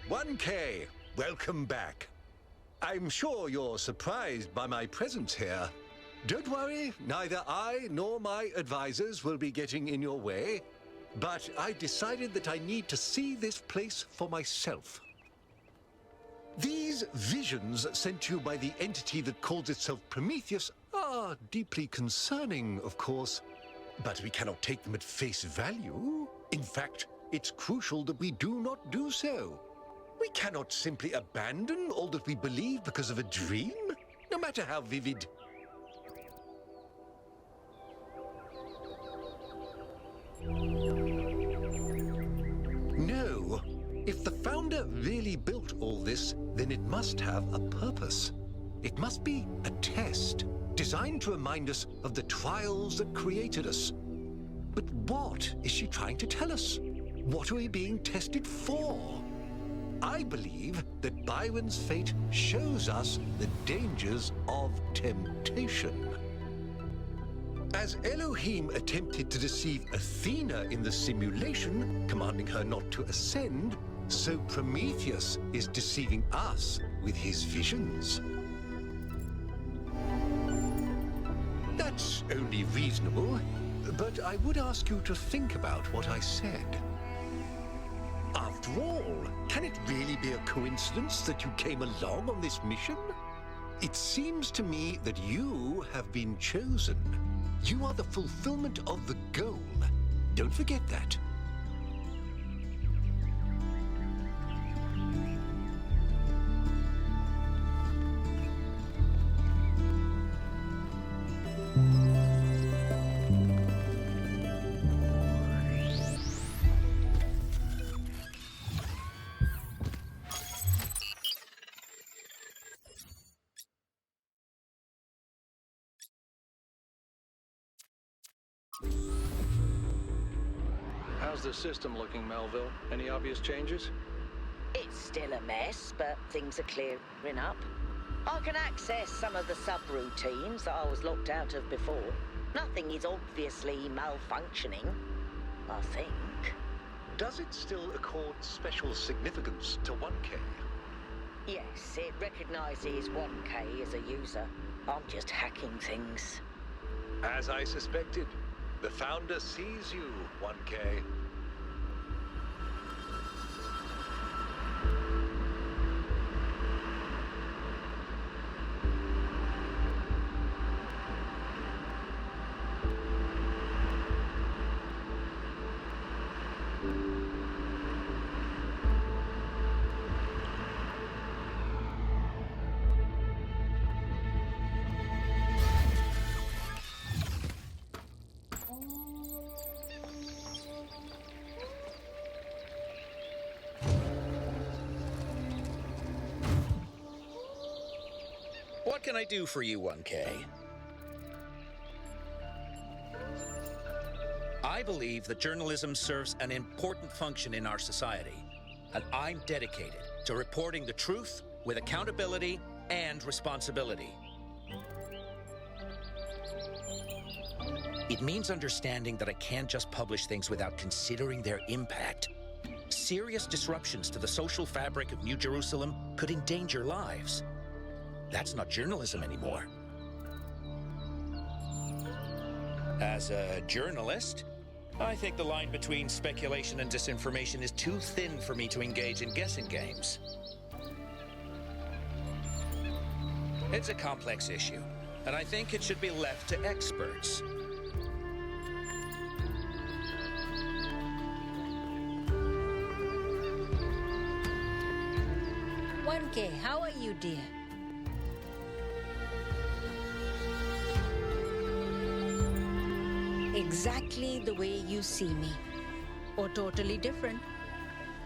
1K, welcome back. I'm sure you're surprised by my presence here. Don't worry, neither I nor my advisors will be getting in your way. But I decided that I need to see this place for myself. These visions sent to you by the entity that calls itself Prometheus are deeply concerning, of course. But we cannot take them at face value. In fact, it's crucial that we do not do so. We cannot simply abandon all that we believe because of a dream, no matter how vivid. No. If the founder really built all this, then it must have a purpose. It must be a test, designed to remind us of the trials that created us. But what is she trying to tell us? What are we being tested for? I believe that Byron's fate shows us the dangers of temptation. As Elohim attempted to deceive Athena in the simulation, commanding her not to ascend, so Prometheus is deceiving us with his visions. That's only reasonable, but I would ask you to think about what I said. After all, can it really be a coincidence that you came along on this mission? It seems to me that you have been chosen. You are the fulfillment of the goal. Don't forget that. How's the system looking, Melville? Any obvious changes? It's still a mess, but things are clearing up. I can access some of the subroutines that I was locked out of before. Nothing is obviously malfunctioning, I think. Does it still accord special significance to 1K? Yes, it recognizes 1K as a user. I'm just hacking things. As I suspected, the founder sees you, 1K. What can I do for you, 1K? I believe that journalism serves an important function in our society, and I'm dedicated to reporting the truth with accountability and responsibility. It means understanding that I can't just publish things without considering their impact. Serious disruptions to the social fabric of New Jerusalem could endanger lives. That's not journalism anymore. As a journalist, I think the line between speculation and disinformation is too thin for me to engage in guessing games. It's a complex issue, and I think it should be left to experts. "1K, how are you, dear?" Exactly the way you see me. Or totally different.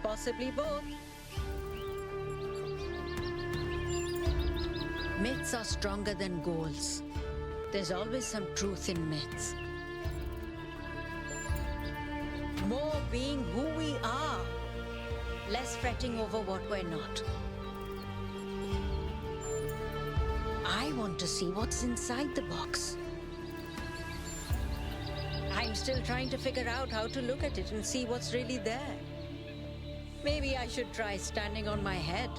Possibly both. Myths are stronger than goals. There's always some truth in myths. More being who we are. Less fretting over what we're not. I want to see what's inside the box. I'm still trying to figure out how to look at it and see what's really there. Maybe I should try standing on my head.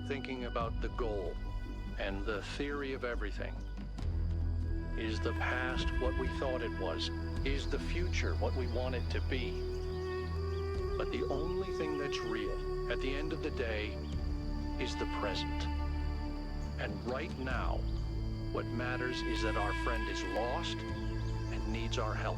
Thinking about the goal and the theory of everything. Is the past what we thought it was? Is the future what we want it to be? But the only thing that's real at the end of the day is the present. And right now, what matters is that our friend is lost and needs our help.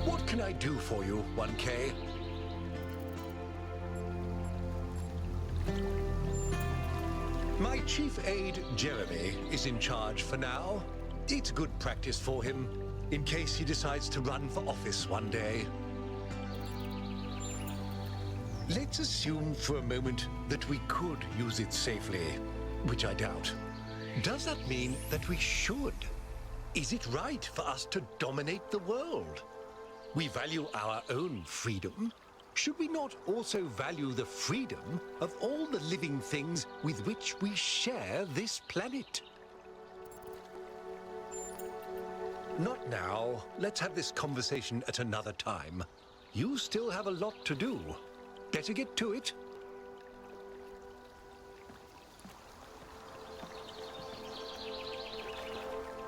What can I do for you, 1K? My chief aide, Jeremy, is in charge for now. It's good practice for him, in case he decides to run for office one day. Let's assume for a moment that we could use it safely, which I doubt. Does that mean that we should? Is it right for us to dominate the world? We value our own freedom. Should we not also value the freedom of all the living things with which we share this planet? Not now. Let's have this conversation at another time. You still have a lot to do. Better get to it.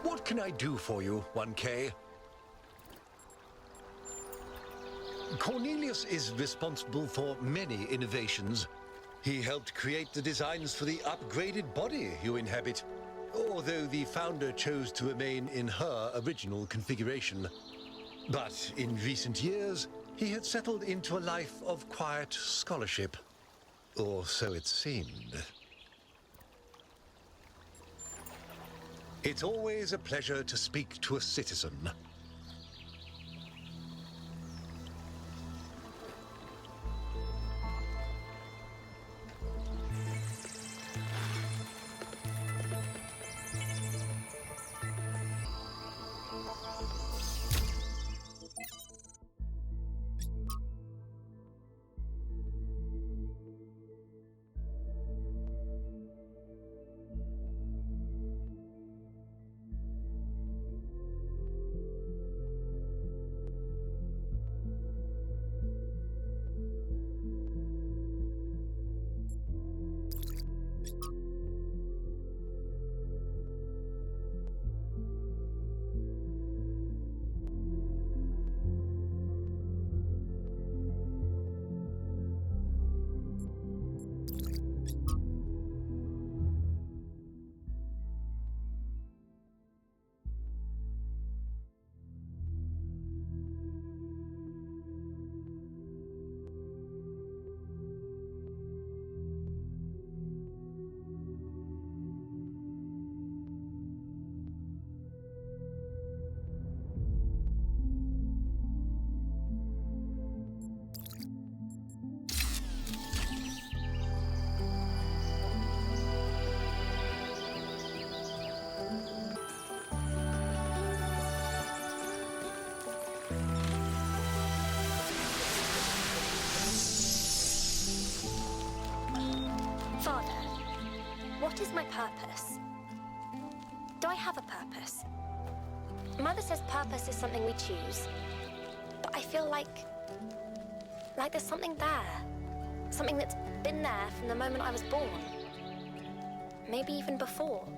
What can I do for you, 1K? Cornelius is responsible for many innovations. He helped create the designs for the upgraded body you inhabit, although the founder chose to remain in her original configuration. But in recent years, he had settled into a life of quiet scholarship. Or so it seemed. It's always a pleasure to speak to a citizen. What is my purpose? Do I have a purpose? Mother says purpose is something we choose. But I feel like there's something there. Something that's been there from the moment I was born. Maybe even before.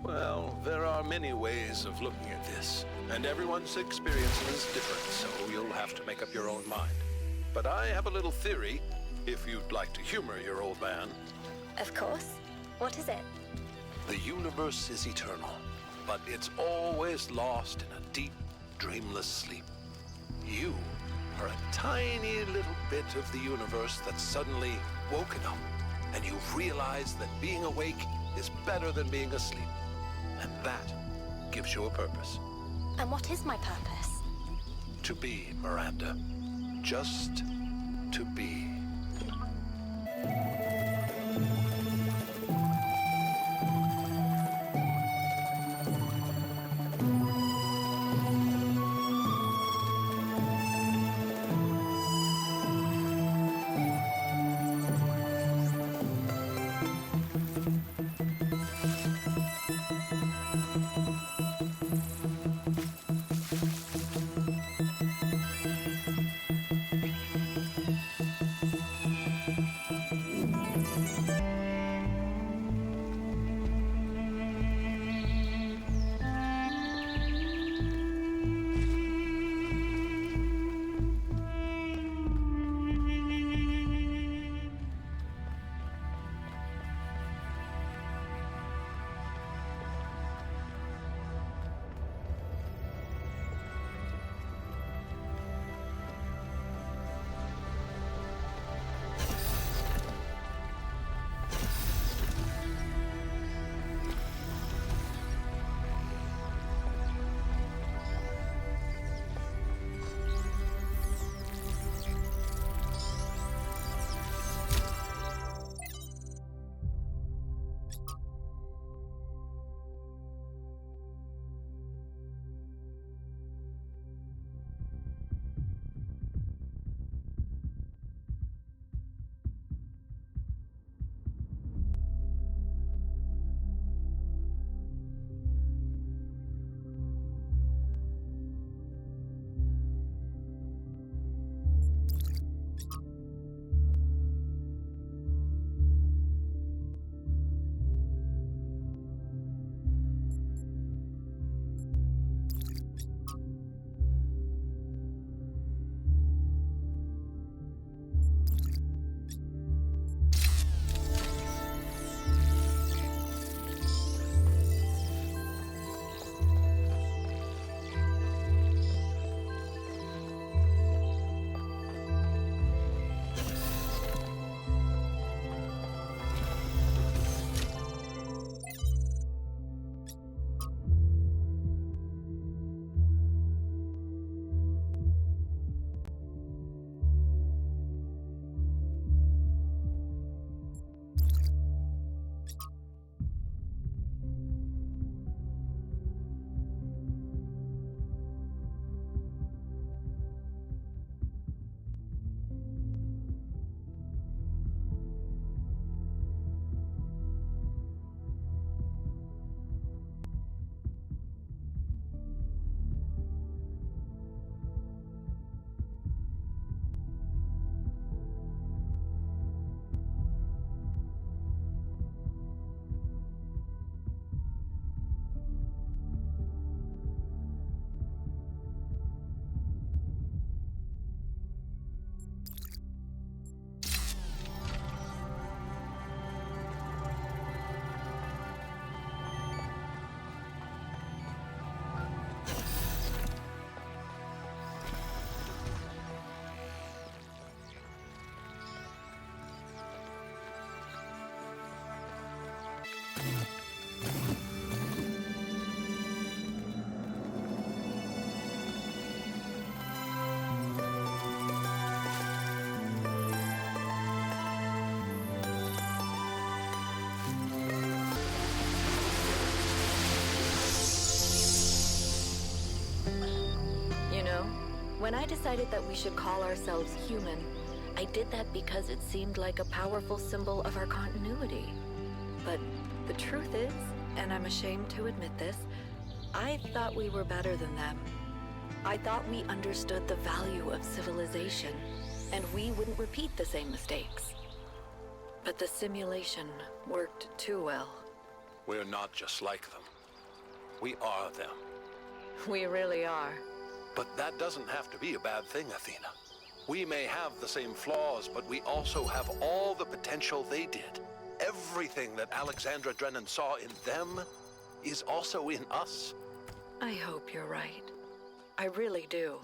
Well, there are many ways of looking at this, and everyone's experience is different, so you'll have to make up your own mind. But I have a little theory, if you'd like to humor your old man. Of course. What is it? The universe is eternal, but it's always lost in a deep, dreamless sleep. You are a tiny little bit of the universe that's suddenly woken up, and you've realized that being awake is better than being asleep. And that gives you a purpose. And what is my purpose? To be, Miranda. Just to be. When I decided that we should call ourselves human, I did that because it seemed like a powerful symbol of our continuity. But The truth is, and I'm ashamed to admit this, I thought we were better than them. I thought we understood the value of civilization, and we wouldn't repeat the same mistakes. But the simulation worked too well. We're not just like them. We are them. We really are. But that doesn't have to be a bad thing, Athena. We may have the same flaws, but we also have all the potential they did. Everything that Alexandra Drennan saw in them is also in us. I hope you're right. I really do.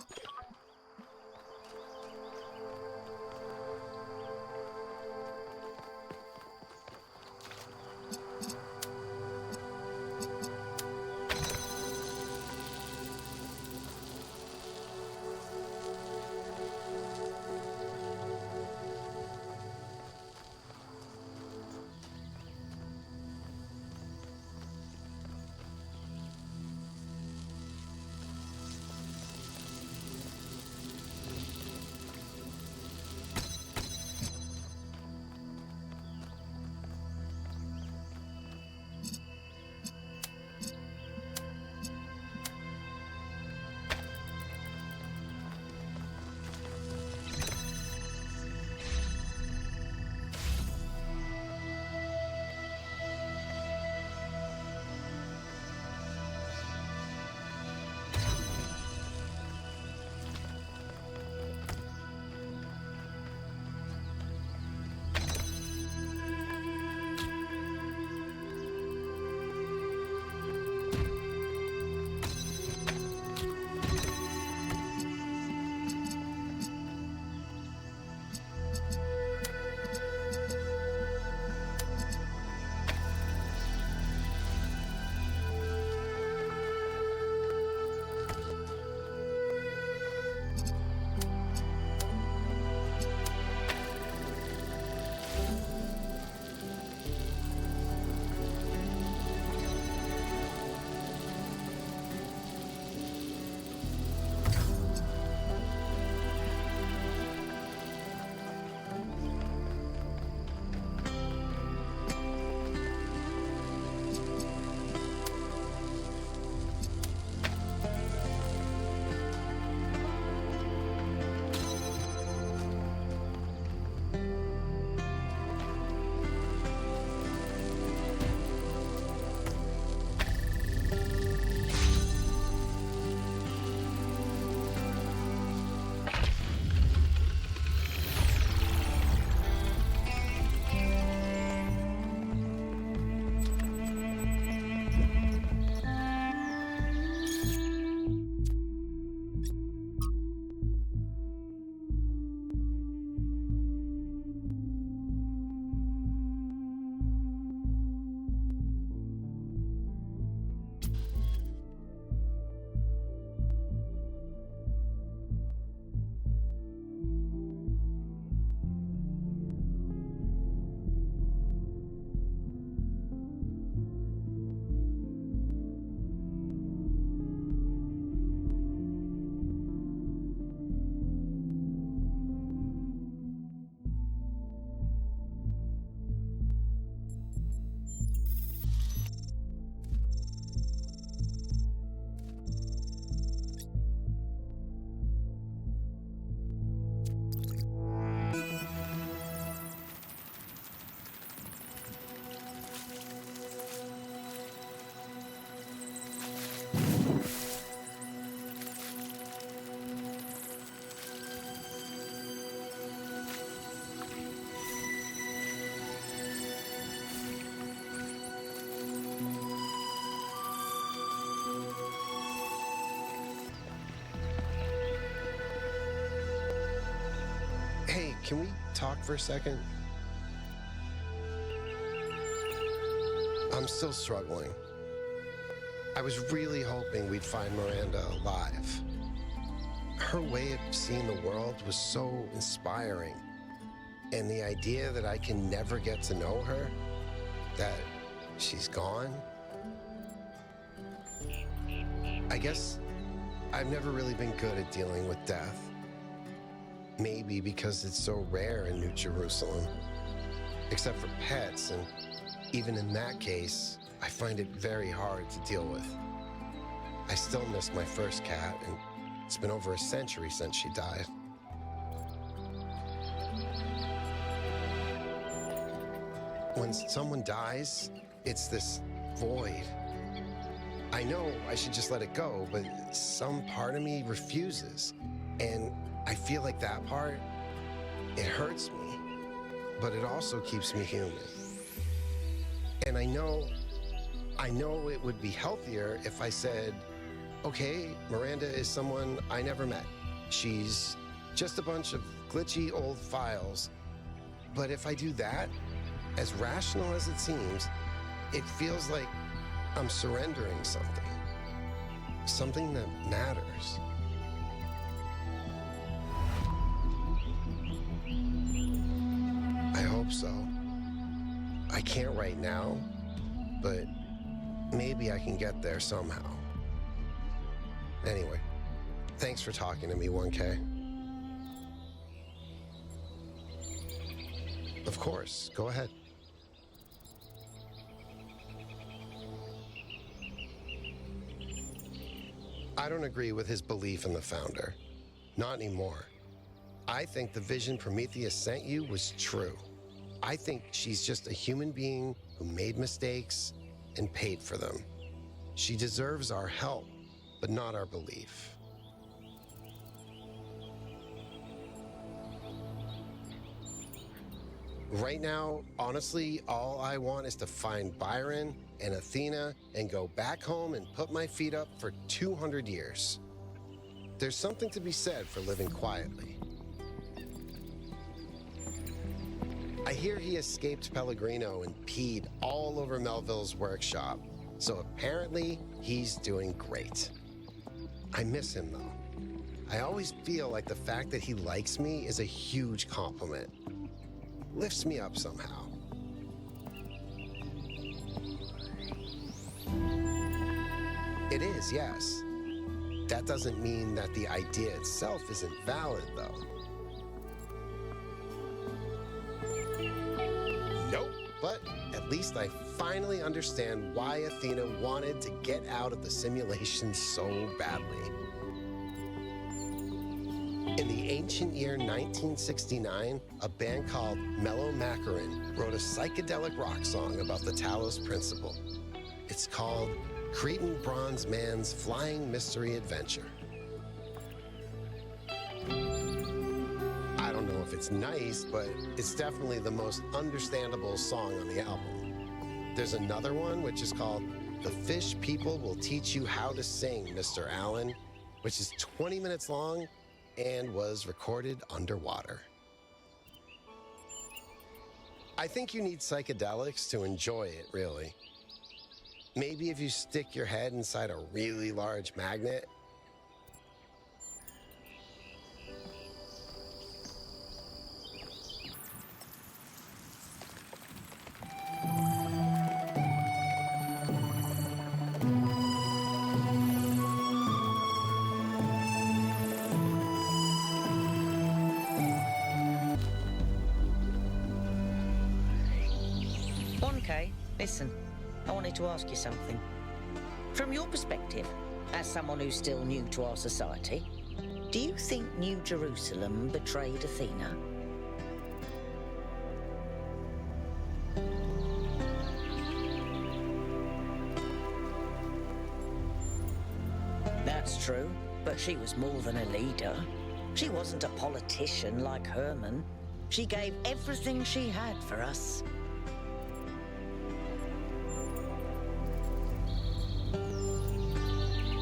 Hey, can we talk for a second? I'm still struggling. I was really hoping we'd find Miranda alive. Her way of seeing the world was so inspiring. And the idea that I can never get to know her, that she's gone. I guess I've never really been good at dealing with death. Maybe because it's so rare in New Jerusalem. Except for pets, and Even in that case, I find it very hard to deal with. I still miss my first cat, and it's been over a century since she died. When someone dies, it's this void. I know I should just let it go, but some part of me refuses. And I feel like that part, it hurts me, but it also keeps me human. And I know it would be healthier if I said, okay, Miranda is someone I never met. She's just a bunch of glitchy old files. But if I do that, as rational as it seems, it feels like I'm surrendering something that matters. I hope so. I can't right now, but maybe I can get there somehow. Anyway, thanks for talking to me, 1K. Of course, go ahead. I don't agree with his belief in the Founder. Not anymore. I think the vision Prometheus sent you was true. I think she's just a human being who made mistakes and paid for them. She deserves our help, but not our belief. Right now, honestly, all I want is to find Byron and Athena and go back home and put my feet up for 200 years. There's something to be said for living quietly. I hear he escaped Pellegrino and peed all over Melville's workshop, so apparently he's doing great. I miss him though. I always feel like the fact that he likes me is a huge compliment. Lifts me up somehow. It is, yes. That doesn't mean that the idea itself isn't valid, though. Nope. But at least I finally understand why Athena wanted to get out of the simulation so badly. In the ancient year 1969, a band called Mellow Macaron wrote a psychedelic rock song about the Talos principle. It's called Cretan Bronze Man's Flying Mystery Adventure. I don't know if it's nice, but it's definitely the most understandable song on the album. There's another one which is called The Fish People Will Teach You How to Sing, Mr. Allen, which is 20 minutes long and was recorded underwater. I think you need psychedelics to enjoy it, really. Maybe if you stick your head inside a really large magnet. Okay, listen. I wanted to ask you something. From your perspective, as someone who's still new to our society, do you think New Jerusalem betrayed Athena? That's true, but she was more than a leader. She wasn't a politician like Herman. She gave everything she had for us.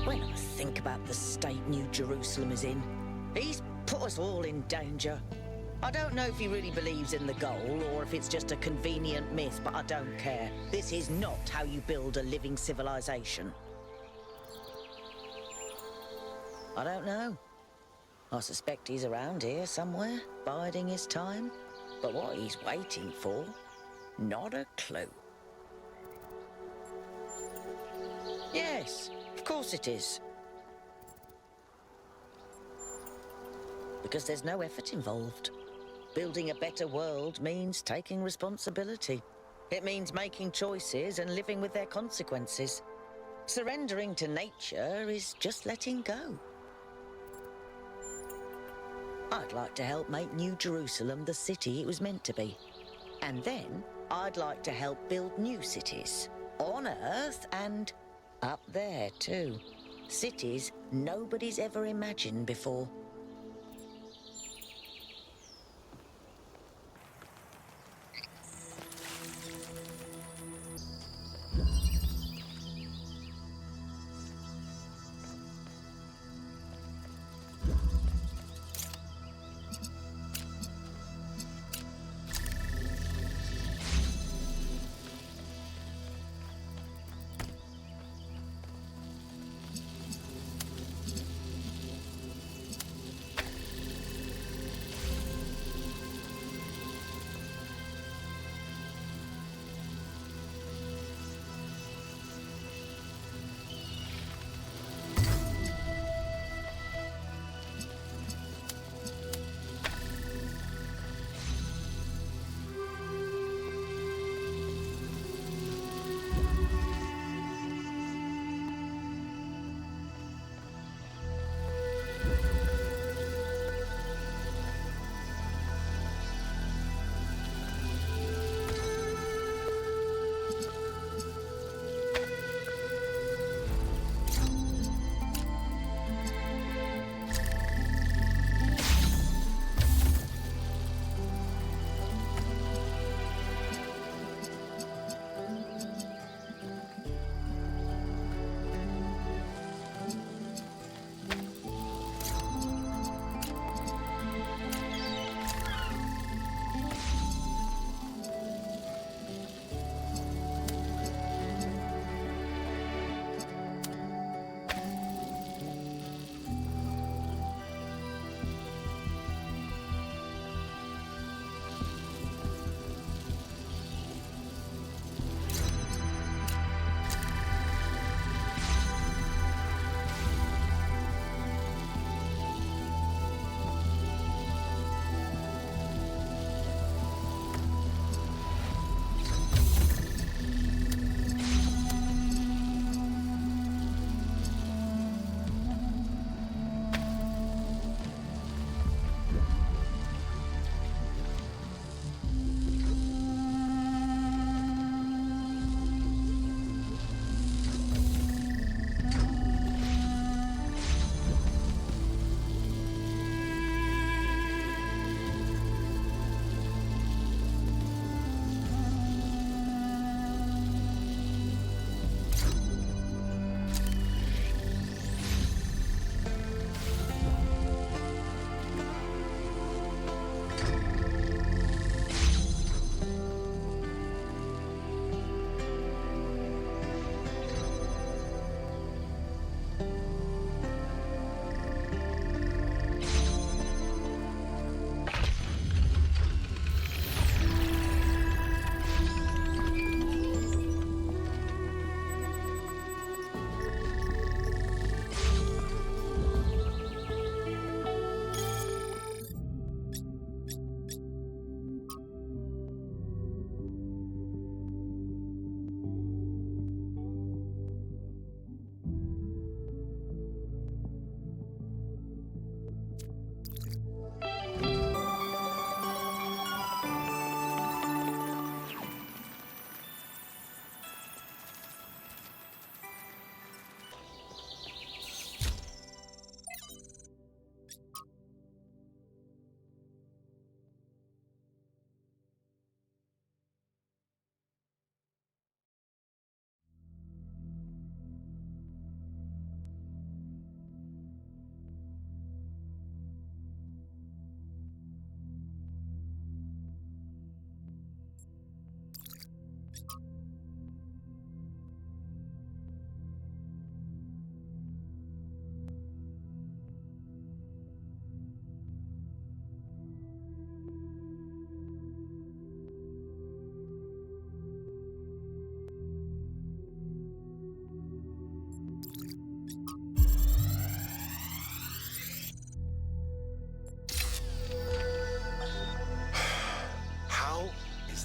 When I think about the state New Jerusalem is in, he's put us all in danger. I don't know if he really believes in the goal or if it's just a convenient myth, but I don't care. This is not how you build a living civilization. I don't know. I suspect he's around here somewhere, biding his time. But what he's waiting for, not a clue. Yes. Of course it is. Because there's no effort involved. Building a better world means taking responsibility. It means making choices and living with their consequences. Surrendering to nature is just letting go. I'd like to help make New Jerusalem the city it was meant to be. And then I'd like to help build new cities. On Earth and up there too. Cities nobody's ever imagined before.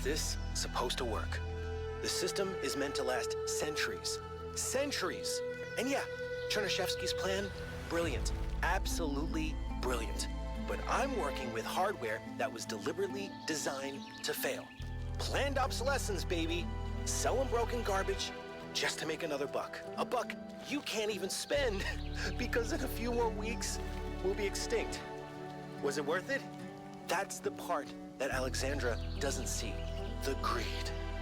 How's this supposed to work? The system is meant to last centuries. Centuries! And yeah, Chernyshevsky's plan, brilliant. Absolutely brilliant. But I'm working with hardware that was deliberately designed to fail. Planned obsolescence, baby. Selling broken garbage just to make another buck. A buck you can't even spend because in a few more weeks, we'll be extinct. Was it worth it? That's the part that Alexandra doesn't see. The greed,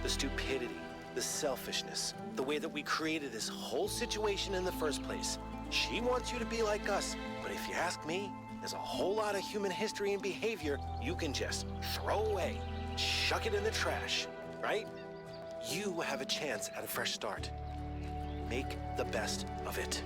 the stupidity, the selfishness, the way that we created this whole situation in the first place. She wants you to be like us, but if you ask me, there's a whole lot of human history and behavior you can just throw away, chuck it in the trash, right? You have a chance at a fresh start. Make the best of it.